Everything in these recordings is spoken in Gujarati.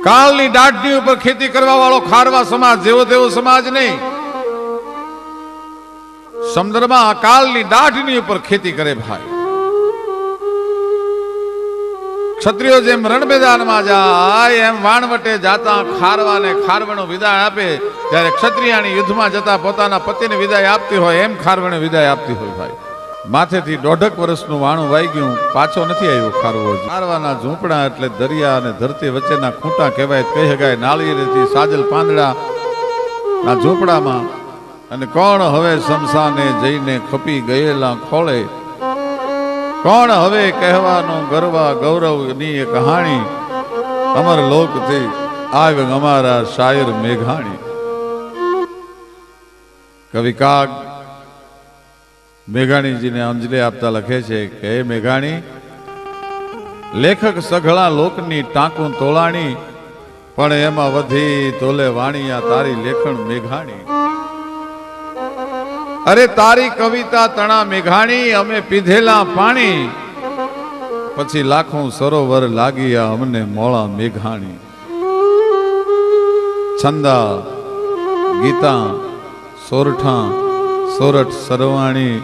કાળની દાઢની ઉપર ખેતી કરવા વાળો ખારવા સમાજ જેવો તેવો સમાજ નહીં. સમુદ્રમાં કાળની દાઢની ઉપર ખેતી કરે ભાઈ. ક્ષત્રિયો જેમ રણ મેદાનમાં જાય એમ વાણવટે જાતા ખારવાને ખારવણો વિદાય આપે, ત્યારે ક્ષત્રિયાણી યુદ્ધમાં જતા પોતાના પતિને વિદાય આપતી હોય એમ ખારવણે વિદાય આપતી હોય ભાઈ. માથેથી 1.5 વર્ષનું વાણું વાઈ ગયું, પાછો નથી આવ્યો ખારવો. ખારવાના ઝૂંપડા એટલે દરિયા અને ધરતી વચ્ચેના ખૂંટા કહેવાય, કહી શકાય. નાળિયેરથી સાજલ પાંદડા ના ઝૂંપડામાં. અને કોણ હવે શમશાને જઈને ખપી ગયેલા ખોળે, કોણ હવે કહેવાનો ગરવા ગૌરવની એ કહાણી, અમર લોકથી આવ અમારા શાયર મેઘાણી. કવિ કાગ મેઘાણીજીને અંજલિ આપતા લખે છે કે હે મેઘાણી, લેખક સઘળા લોકની ટાંકું તોલાણી, પણ એમાં વધી તોલે વાણિયા તારી લેખણ મેઘાણી. અરે તારી કવિતા તણા મેઘાણી, અમે પીધેલા પાણી, પછી લાખો સરોવર લાગીયા અમને મોળા મેઘાણી. છંદા ગીતા સોરઠા સોરઠ સરવાણી,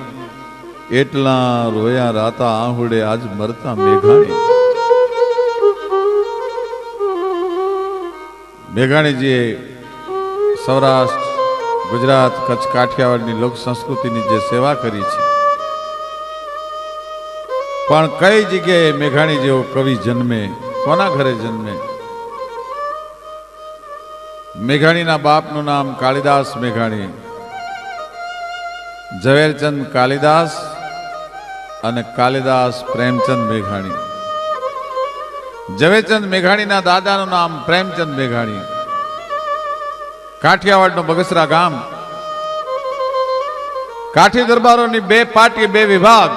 એટલા રોયા રાતા આહુડે આજ મરતા મેઘાણી. મેઘાણીજીએ સૌરાષ્ટ્ર, ગુજરાત, કચ્છ, કાઠિયાવાડની લોક સંસ્કૃતિની જે સેવા કરી છે, પણ કઈ જગ્યાએ મેઘાણી જેવો કવિ જન્મે, કોના ઘરે જન્મે? મેઘાણીના બાપનું નામ કાલિદાસ મેઘાણી, ઝવેરચંદ કાલિદાસ અને કાલિદાસ પ્રેમચંદ મેઘાણી. ઝવેરચંદ મેઘાણીના દાદાનું નામ પ્રેમચંદ મેઘાણી. કાઠિયાવાડનું બગસરા ગામ. કાઠી દરબારોની 2 પાટી, 2 વિભાગ,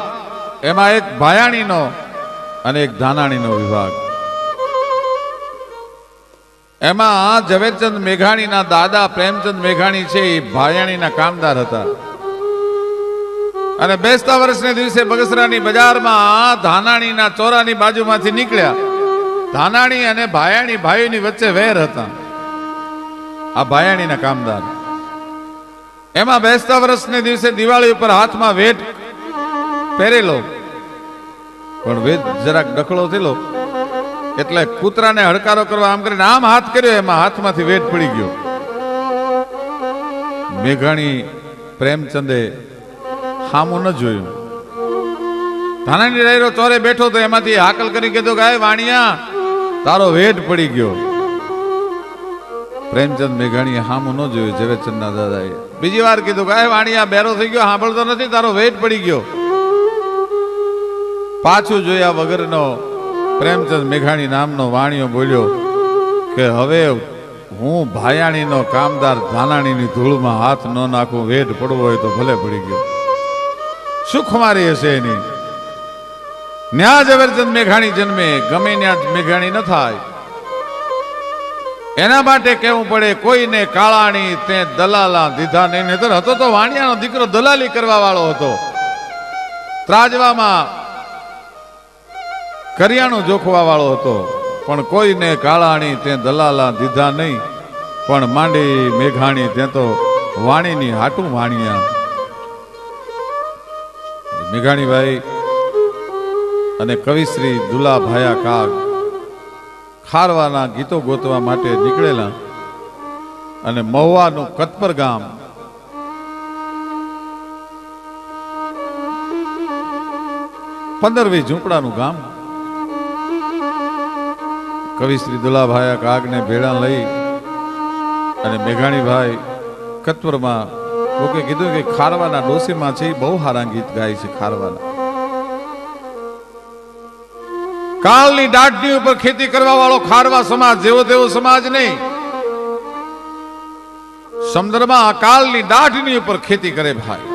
એમાં એક ભાયાણીનો અને એક ધાનાણીનો વિભાગ. એમાં ઝવેરચંદ મેઘાણીના દાદા પ્રેમચંદ મેઘાણી છે એ ભાયાણીના કામદાર હતા. અને બેસતા વર્ષને દિવસે બગસરાની બજારમાં ધાનાણીના ચોરાની બાજુમાંથી નીકળ્યા. ધાનાણી અને ભાયાણી ભાઈઓની વચ્ચે વેર હતા. આ ભાયાણીના કામદાર. એમાં બેસતા વર્ષને દિવસે દિવાળી ઉપર હાથમાં વેટ પહેરેલો, પણ વેટ જરાક ડખળો થયેલો એટલે કૂતરાને હડકારો કરવા આમ કરીને આમ હાથ કર્યો, એમાં હાથમાંથી વેટ પડી ગયો. મેઘાણી પ્રેમચંદે સામું ન જોયું. ધાનાણી ડાયરો ચોરે બેઠો તો એમાંથી હાકલ કરી કીધું કે વાણિયા, તારો વેટ પડી ગયો. પ્રેમચંદ મેઘાણીએ સામું ન જોયું. ઝવેરચંદના દાદાએ બીજી વાર કીધું કે વાણિયા, બેરો થઈ ગયો, સાંભળતો નથી, તારો વેટ પડી ગયો. પાછું જોયા વગરનો પ્રેમચંદ મેઘાણી નામનો વાણિયો બોલ્યો કે હવે હું ભાયાણીનો કામદાર ધાનાણીની ધૂળમાં હાથ ન નાખું, વેટ પડવો હોય તો ભલે પડી ગયો. શું ખુમારી હશે એની? ન્યા ઝવેરચંદ મેઘાણી જન્મે, ગમે ન્યા મેઘાણી ન થાય. એના માટે કેવું પડે, કોઈને કાળાણી તે દલાલા દીધા નહીં. નહીતર હતો તો વાણિયાનો દીકરો દલાલી કરવા વાળો હતો. ત્રાજવામાં કરિયાણું જોખવા વાળો હતો, પણ કોઈને કાળાણી તે દલાલા દીધા નહીં. પણ માંડી મેઘાણી તે તો વાણીની હાટું વાણિયા. મેઘાણીભાઈ અને કવિશ્રી દુલા ભાયા કાગ ખારવાના ગીતો ગોતવા માટે નીકળેલા. અને મહુવાનું કતપર ગામ, પંદરવી ઝૂંપડાનું ગામ. કવિશ્રી દુલાભાયા કાગને ભેળા લઈ અને મેઘાણીભાઈ કતપરમાં લોકે કીધું કે ખારવાના ડોસીમાં છે, બહુ સારા ગીત ગાય છે ખારવાના. કાળની દાઢની ઉપર ખેતી કરવા વાળો ખારવા સમાજ જેવો તેવો સમાજ નહીં. સમુદ્રમાં કાળની દાઢની ઉપર ખેતી કરે ભાઈ.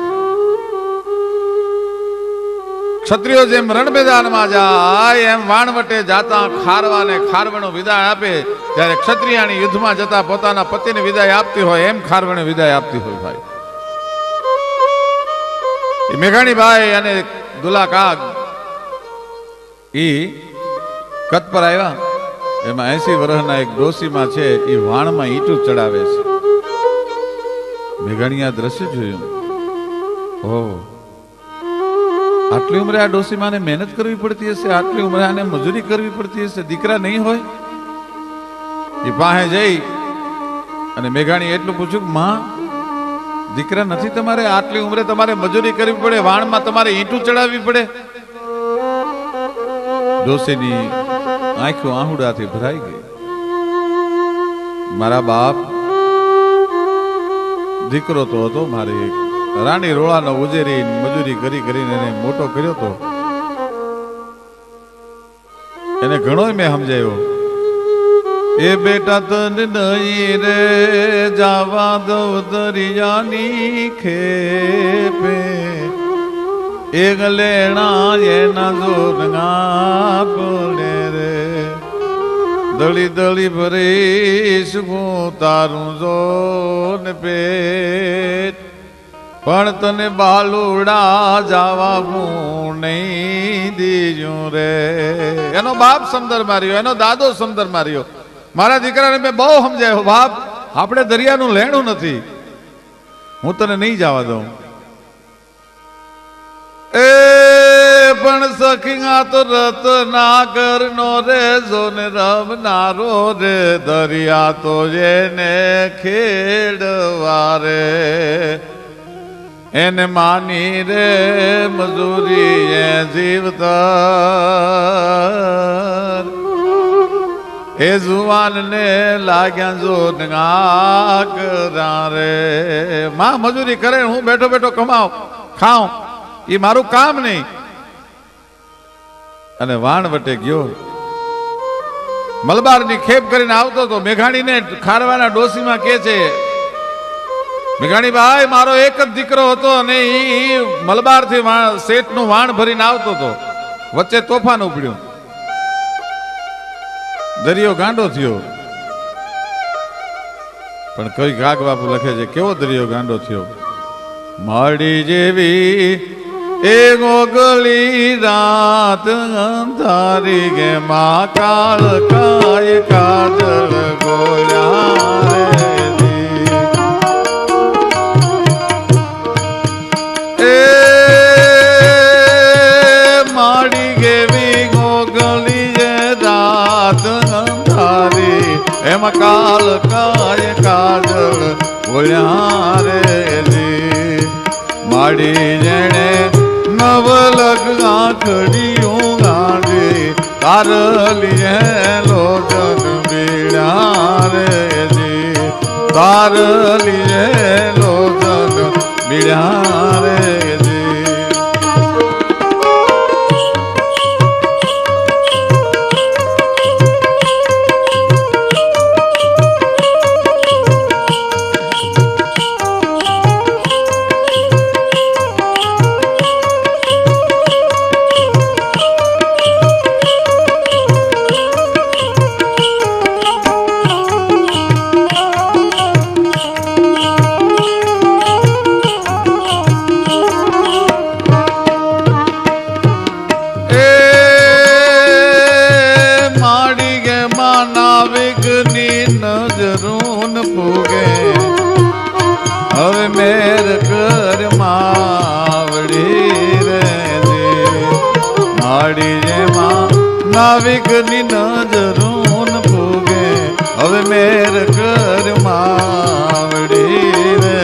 ક્ષત્રિયો જેમ રણ મેદાનમાં જાય એમ વાણવટે જાતા ખારવાને ખારવણો વિદાય આપે, ત્યારે ક્ષત્રિયાણી યુદ્ધમાં જતા પોતાના પતિને વિદાય આપતી હોય એમ ખારવણે વિદાય આપતી હોય ભાઈ. મેઘાણીભાઈ અને દુલા કાગ ઈ કતપર આવ્યા. એમાં 80 વર્ષના એક ડોસીમાં છે, એ વાણમાં ઈંટું ચડાવે છે. મેઘાણીએ આ દ્રશ્ય જોયું. ઓહ, આટલી ઉંમરે આ ડોસીમાને મહેનત કરવી પડતી હશે, આટલી ઉંમરે આને મજૂરી કરવી પડતી હશે, દીકરા નહીં હોય. એ પાસે જઈ અને મેઘાણી એટલું પૂછ્યું કે માં, દીકરા નથી તમારે? આટલી ઉંમરે તમારે મજૂરી કરવી પડે, વાણમાં તમારે ઈંટું ચડાવવી પડે? ડોસીની આંખો આહુડાથી ભરાઈ ગઈ. મારા બાપ દીકરો તો હતો, મારી રાણી રોળાનો ઉજેરી મજૂરી કરી કરીને એને મોટો કર્યો તો. એને ઘણો મેં સમજાયો. એ બેટા તને નહીં રે જાવા દઉં દરિયાની ખેપે, એક લેણા એના જોરંગા પડે રે, દળી દળી ભરીશ હું તારું જોન પેટ, પણ તને બાલુડા જાવા હું નહીં દીજું રે. એનો બાપ સમદર માર્યો, એનો દાદો સમદર માર્યો. મારા દીકરાને મેં બહુ સમજાયો, બાપ આપણે દરિયાનું લેણું નથી, હું તને નહીં જવા દઉં. એ પણ સખીયા તો રત્નાકર નો રે જોને રમનારો રે, દરિયા તો એને ખેડવા રે, એને માની રે મજૂરી એ જીવતર, એ જુવાન ને લાગ્યા જોનગા કરા રે. માં મજૂરી કરે, હું બેઠો બેઠો કમાઉં ખાઉં, એ મારું કામ નહીં. અને વાણ વટે ગયો, મલબારની ખેપ કરીને આવતો તો. મેઘાણીને ખારવાના ડોસીમાં કે છે, મેઘાણી ભાઈ મારો એક જ દીકરો હતો અને એ મલબારથી શેઠનું વાણ ભરીને આવતો હતો. વચ્ચે તોફાન ઉપડ્યું, દરિયો ગાંડો થયો. પણ કઈ ગાગ બાપુ લખે છે, કેવો દરિયો ગાંડો થયો. માડી જેવી એ ગોગલી રાત અંધારી ગે, મા કાળ કાય કાજળ ગોળ્યા રે, માડી ગેવી ગોગલી રાત અંધારી, એમાં કાલ કાય કાજળ ગોળ્યા રે. માડી જેણે નવલગ આંખડીયું ગાંડી, તારલીએ લોજન બીડા રે, તારલીએ લોજન બીડા રે. નજરૂન પૂગે હવે મેર કર માવડી રે, માડી જેમાં નાવિકની નજરૂન પૂગે હવે મેર કર માવડી રે.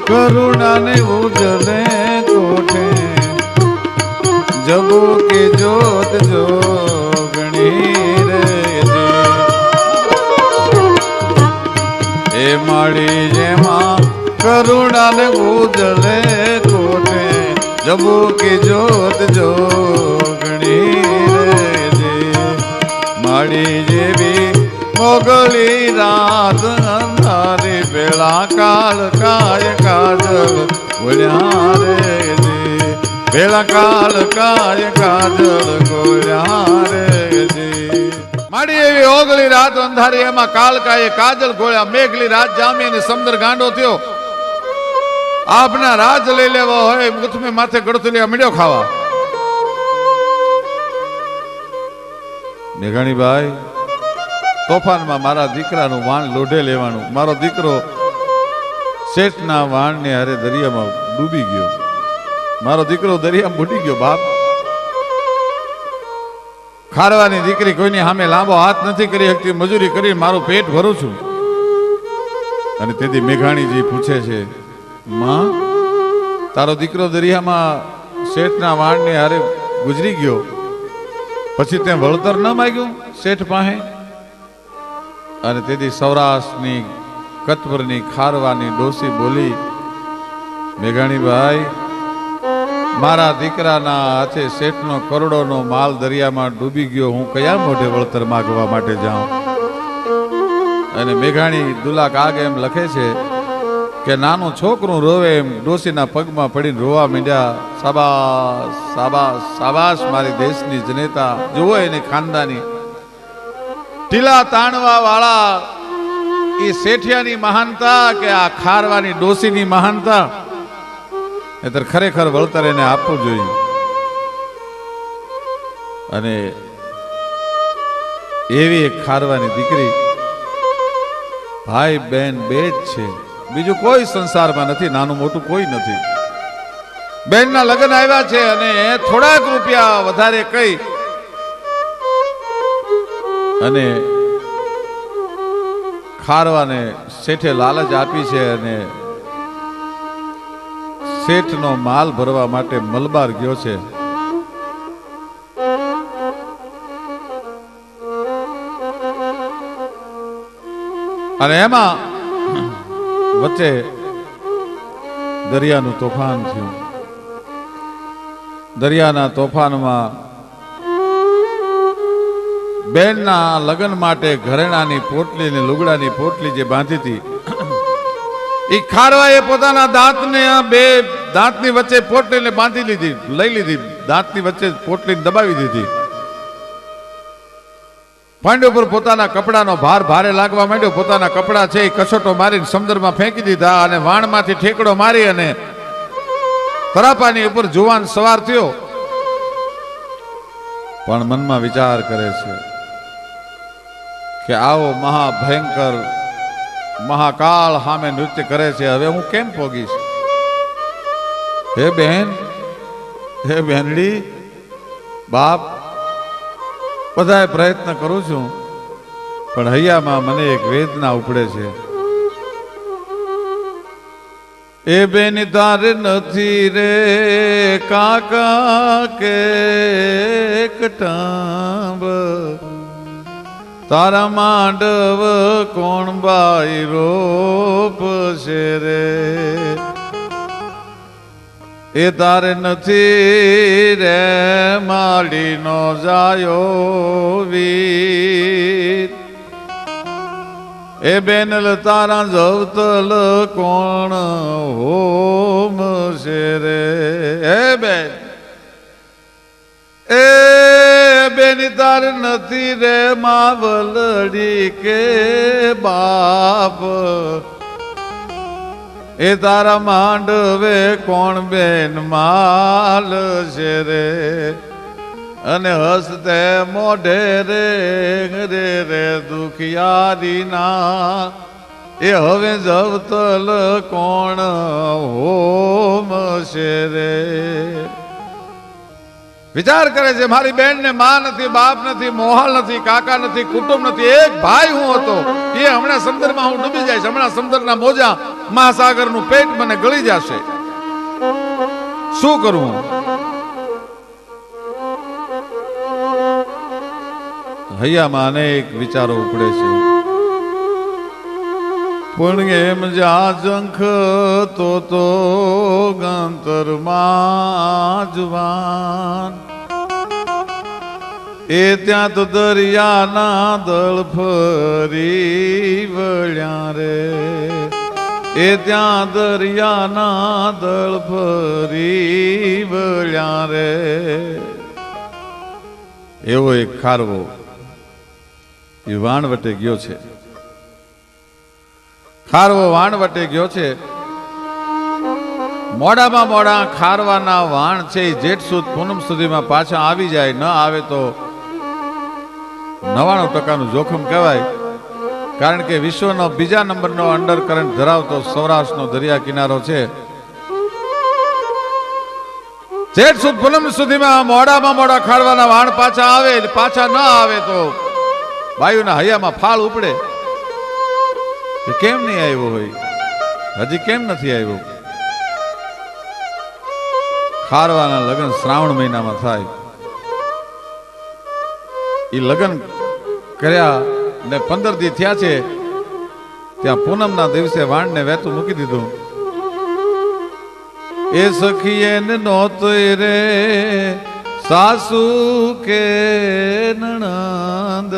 કરુણાને ઉજલે કોઠે જબુ કે જોત જોગણી રે, એ માડી જેમાં કરુણાને ઉજલે કોઠે જબુ કે જોત જોગણી વેલા કાળ કાય કાજલ ગોળ્યા રે જી વેલા કાળ કાય કાજલ ગોળ્યા રે જી માડી એવી ઓગળી રાત અંધારી એમાં કાળ કાય કાજલ ગોળ્યા મેઘલી રાત જામી અને સમુદ્ર ગાંડો થયો આપના રાજ લઈ લેવા હોય મુથમે માથે ગળથુલિયા મીડ્યો ખાવા મેઘાણીભાઈ તોફાનમાં મારા દીકરાનું વાણ લોઢે લેવાનું મારો દીકરો શેઠના વાણને હારે દરિયામાં ડૂબી ગયો મારો દીકરો દરિયામાં બુડી ગયો બાપ ખારવાની દીકરી કોઈની સામે લાંબો હાથ નથી કરી શકતી મજૂરી કરી મારું પેટ ભરું છું અને તેથી મેઘાણીજી પૂછે છે માં તારો દીકરો દરિયામાં શેઠના વાણને હારે ગુજરી ગયો પછી તે વળતર ન માગ્યું શેઠ પાસે અને તેથી સૌરાષ્ટ્રની કચ્છભરની ખારવાની ડોસી બોલી મેઘાણીભાઈ મારા દીકરાના હાથે શેઠનો કરોડોનો માલ દરિયામાં ડૂબી ગયો હું કયા મોઢે વળતર માગવા માટે જાઉં અને મેઘાણી દુલા કાગ એમ લખે છે કે નાનું છોકરું રોવે એમ ડોસીના પગમાં પડીને રોવા માંડ્યા સાબાસ સાબાસ સાબાસ મારી દેશની જનેતા જુઓ એની ખાનદાની ટીલા તાણવા વાળા એ શેઠિયાની મહાનતા કે આ ખારવાની ડોસીની મહાનતા નહીતર ખરેખર વળતર એને આપવું જોઈએ અને એવી એક ખારવાની દીકરી ભાઈ બેન બે જ છે બીજું કોઈ સંસારમાં નથી નાનું મોટું કોઈ નથી બેનના લગ્ન આવ્યા છે અને થોડાક રૂપિયા વધારે કઈ અને ખારવાને શેઠે લાલચ આપી છે અને શેઠનો માલ ભરવા માટે મલબાર ગયો છે અને એમાં વચ્ચે દરિયાનું તોફાન થયું દરિયાના તોફાનમાં બેનના લગ્ન માટે ઘરેણાની પોટલી ને લુગડાની પોટલી જે બાંધી હતી એ ખારવાએ પોતાના દાંતને બે દાંતની વચ્ચે પોટલીને બાંધી લીધી લઈ લીધી દાંતની વચ્ચે પોટલી દબાવી દીધી પાંડે ઉપર પોતાના કપડાનો ભાર ભારે લાગવા માંડ્યો પોતાના કપડા છે એ કસોટો મારીને સમુદ્રમાં ફેંકી દીધા અને વાણમાંથી ઠેકડો મારી અને તરાપાની ઉપર જુવાન સવાર થયો પણ મનમાં વિચાર કરે છે કે આવો મહાભયંકર મહાકાળ સામે નૃત્ય કરે છે હવે હું કેમ પોગીશ હે બહેન હે બહેનડી બાપ બધાય પ્રયત્ન કરું છું પણ હૈયામાં મને એક વેદના ઉપડે છે એ બેન તાર નથી રે કાકા કે કટાંબ તારા માંડવ કોણ બાઈ રોપ છે રે એ તારે નથી રે માડીનો જાયો વીર એ બેનલ તારા જવતલ કોણ હોમ છે રે એ બેન એ બેની તાર નથી રે માવલડી કે બાપ એ તારા માંડવે કોણ બેન માલ છે રે અને હસતે મોઢે રે રે રે દુખિયારી ના એ હવે જવતલ કોણ હોમ છે રે વિચાર કરે છે મારી બેન ને માં નથી બાપ નથી મોહાલ નથી કાકા નથી કુટુંબ નથી એક ભાઈ હું હતો એ હમણાં સમુદ્રમાં હું ડૂબી જઈશ હમણાં સમુદ્રના મોજા મહાસાગરનું પેટ મને ગળી જશે શું કરું હૈયામાં અનેક વિચારો ઉપડે છે પણ એમ જા જંખ તો ગંતરમાં જવાન એ ત્યાં તો દરિયાના દળ ફરી વળ્યા રે એ ત્યાં દરિયાના દળ ફરી વળ્યા રે. એવો એક ખારવો એ વાણવટે ગયો છે. ખારવો વાણવટે ગયો છે. મોડામાં મોડા ખારવાના વાણ છે એ જેઠ સુદ પૂનમ સુધીમાં પાછા આવી જાય, ન આવે તો 99% જોખમ કહેવાય. કારણ કે વિશ્વનો બીજા નંબરનો અંડર કરંટ ધરાવતો સૌરાષ્ટ્રનો દરિયા કિનારો છે. જેઠ સુદ પૂનમ સુધીમાં મોડામાં મોડા ખારવાના વાણ પાછા આવે, પાછા ન આવે તો વાયુના હૈયામાં ફાળ ઉપડે. કેમ નહીં આવ્યો હોય? હજી કેમ નથી આવ્યો? ખારવાના લગ્ન શ્રાવણ મહિનામાં થાય. એ લગ્ન કર્યા ને 15 દી થયા છે, ત્યાં પૂનમના દિવસે વાણને વહેતું મૂકી દીધું. એ સખીએ નોત રે સાસુ કે નણંદ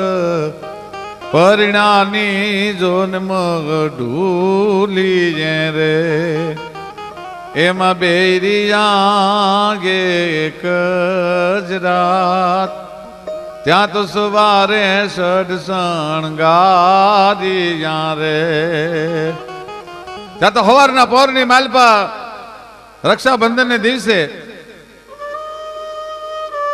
પરિણાની જોન મગ ઢૂલી રે. એમાં બેરિયા ગે એક જ રાત, ત્યાં તો સવારે સડ શણગારિયા રે. ત્યાં તો સવારના પહોરની માલપા રક્ષાબંધનને દિવસે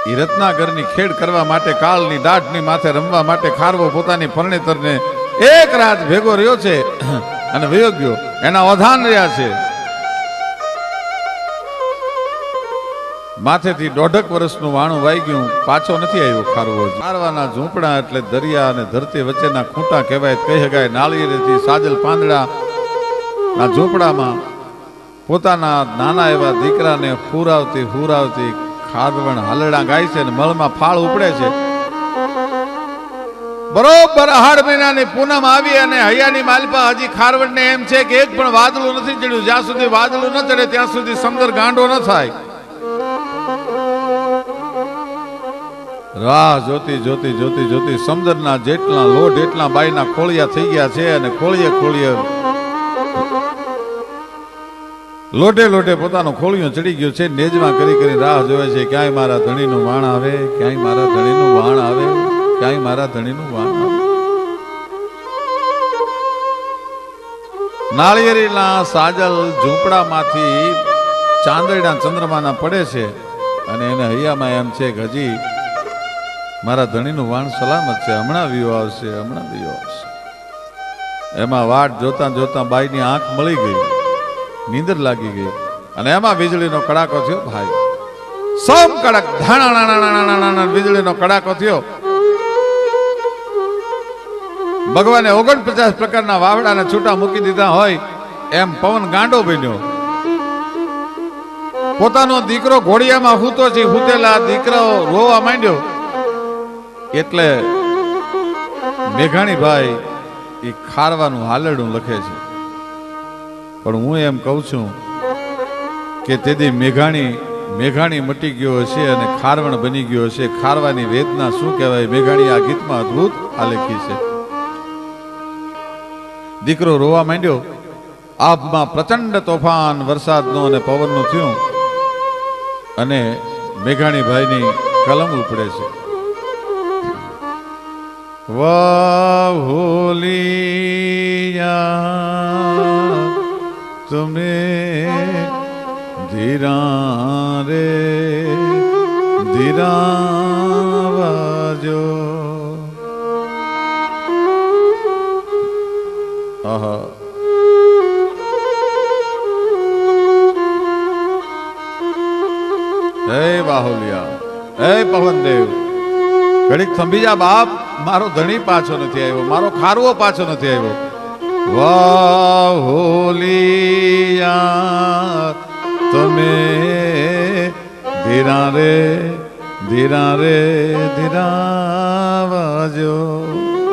ઈ રત્નાગરની ખેડ કરવા માટે, કાળની દાઢની માથે રમવા માટે ખારવો પોતાની પરણેતરને એક રાત ભેગો રહ્યો છે અને વયો ગયો. એના અવધાન રહ્યા છે. માથેથી 1.5 વર્ષનું વાણું વાઈ ગયું, પાછો નથી આવ્યો ખારવો. ખારવાના ઝૂંપડા એટલે દરિયા અને ધરતી વચ્ચેના ખૂંટા કહેવાય, કહી શકાય. નાળિયેરથી સાજલ પાંદડા ના ઝૂંપડામાં પોતાના નાના એવા દીકરાને હુરાવતી ખારવણ હાલડા ગાય છે અને મળમાં ફાળ ઉપડે છે. બરોબર 8 મહિનાની પૂનમ આવી અને હૈયાની માલપા હજી ખારવણને એમ છે કે એક પણ વાદળું નથી ચડ્યું. જ્યાં સુધી વાદળું ન ચડે ત્યાં સુધી સમુદ્ર ગાંડો ન થાય. રાહ જોતી સમુદ્રના જેટલા લોટ એટલા બાઈના ખોળિયા થઈ ગયા છે અને ખોળીએ લોટે પોતાનો ખોળિયો ચડી ગયો છે. નેજમાં કરી રાહ જોવે છે, ક્યાંય મારા ધણીનું વાણ આવે, ક્યાંય મારા ધણીનું વાણ આવે, ક્યાંય મારા ધણીનું વાણ આવે. નાળિયેરીના સાજલ ઝૂંપડામાંથી ચાંદડીના ચંદ્રમાના પડે છે અને એને હૈયામાં એમ છે કે હજી મારા ધણીનું વાણ સલામત છે, હમણાં વિયો આવશે. એમાં વાટ જોતા બાઈની આંખ મળી ગઈ, નીંદર લાગી ગઈ અને એમાં વીજળીનો કડાકો થયો. ભાઈ સમ કડક ધાણા વીજળીનો કડાકો થયો. ભગવાને 49 પ્રકારના વાવડાને છૂટા મૂકી દીધા હોય એમ પવન ગાંડો બન્યો. પોતાનો દીકરો ઘોડિયામાં હૂતો છે, હૂતેલા દીકરો રોવા માંડ્યો. એટલે મેઘાણી ભાઈ એ ખારવાનું હાલરડું લખે છે. પણ હું એમ કહું છું કે તેથી મેઘાણી મટી ગયો હશે અને ખારવણ બની ગયો હશે. ખારવાની વેદના શું કહેવાય, મેઘાણી આ ગીતમાં અદભુત આલેખી છે. દીકરો રોવા માંડ્યો. આભમાં પ્રચંડ તોફાન વરસાદનું અને પવનનું થયું અને મેઘાણી ભાઈની કલમ ઉપડે છે. વાહોલિયા તમે ધીરા રે ધીરાવાજો. આહા હે વાહોલિયા, હે પવનદેવ, ઘડીક થંભી જા બાપ. મારો ધણી પાછો નથી આવ્યો, મારો ખારવો પાછો નથી આવ્યો. વાહોલિયા તમે ધીરા રે ધીરાવાજો.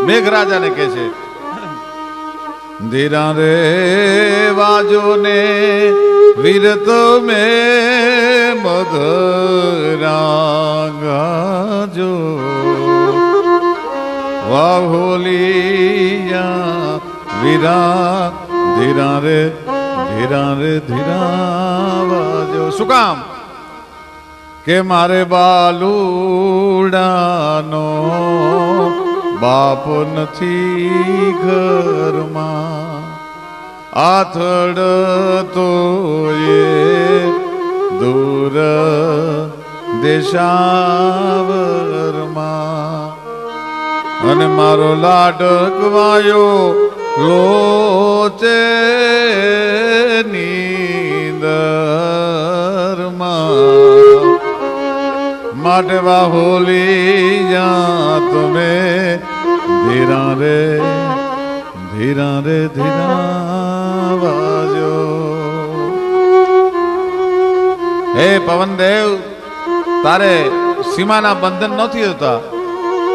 મેઘરાજાને કહે છે ધીરા રે વાજો ને વીર તમે મધરા ગાજો. વાહોલિયા વીરા ધીરા રે ધીરા વાજો. શું કામ? કે મારે બાલુડાનો બાપ નથી ઘરમાં, આથડ તો એ દૂર દેશાવરમાં, અને મારો લાડકવાયો લોચે નીંદરમાં, માટે વાહોલી જા તમે ધીરા રે ધીરા વાજો. હે પવનદેવ, તારે સીમાના બંધન નથી હોતા.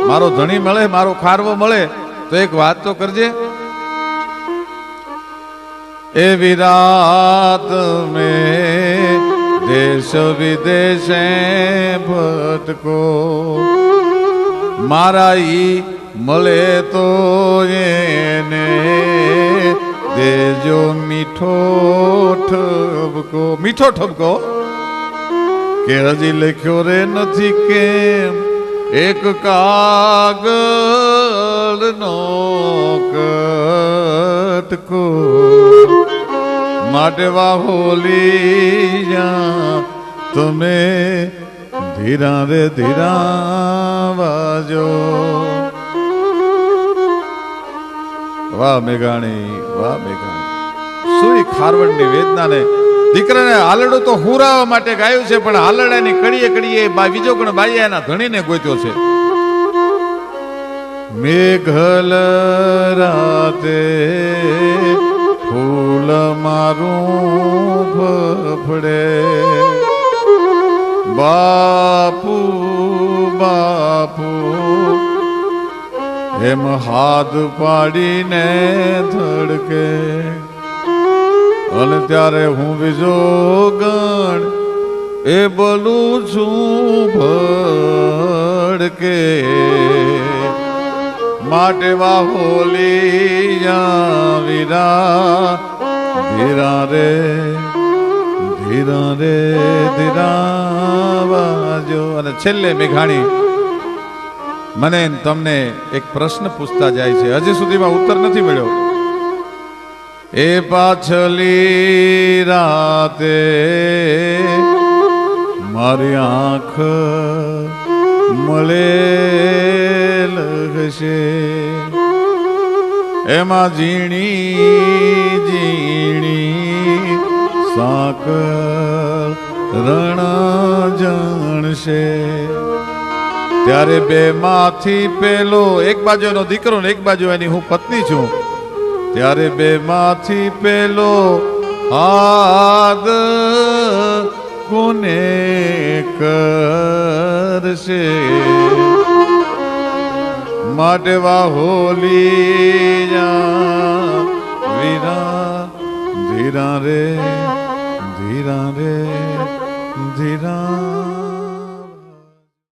મારો ધણી મળે, મારો ખારવો મળે તો એક વાત તો કરજે. એ વિરાત મેં દેશ વિદેશે ભટકો, મારા ઈ મળે તો એને દેજો મીઠો ઠપકો. મીઠો ઠપકો કે હજી લખ્યો રે નથી કેમ એક કાગળનો કટકો, માટે વાહોલી જા તમે ધીરા રે ધીરા વાજો. વાહ મેઘાણી, વાહ મેઘાણી. સુઈ ખારવડની વેદનાને દીકરાને હાલડું તો હુરાવા માટે ગાયું છે, પણ હાલડાની કડીએ કડીએ બીજો પણ બાઈએ એના ધણીને ગોત્યો છે. મેઘલ રાતે ફૂલ મારું ફફડે, બાપુ બાપુ એમ હાથ પાડીને ધડકે, અને ત્યારે હું બીજો ગણ એ બોલું છું ભડકે, માટે વાહોલી વીરા ધીરા રે ધીરા વાજો. અને છેલ્લે મેઘાણી મને તમને એક પ્રશ્ન પૂછતા જાય છે, હજી સુધીમાં ઉત્તર નથી મળ્યો. એ પાછલી રાતે મારી આંખ મળે લગશે, એમાં ઝીણી ઝીણી સાકર રણ જણશે, ત્યારે બે માંથી પેલો, એક બાજુ એનો દીકરો ને એક બાજુ એની હું પત્ની છું, ત્યારે બે માંથી પેલો હાદ કોને કરશે, માટે વાહોલી વીરા ધીરા રે ધીરા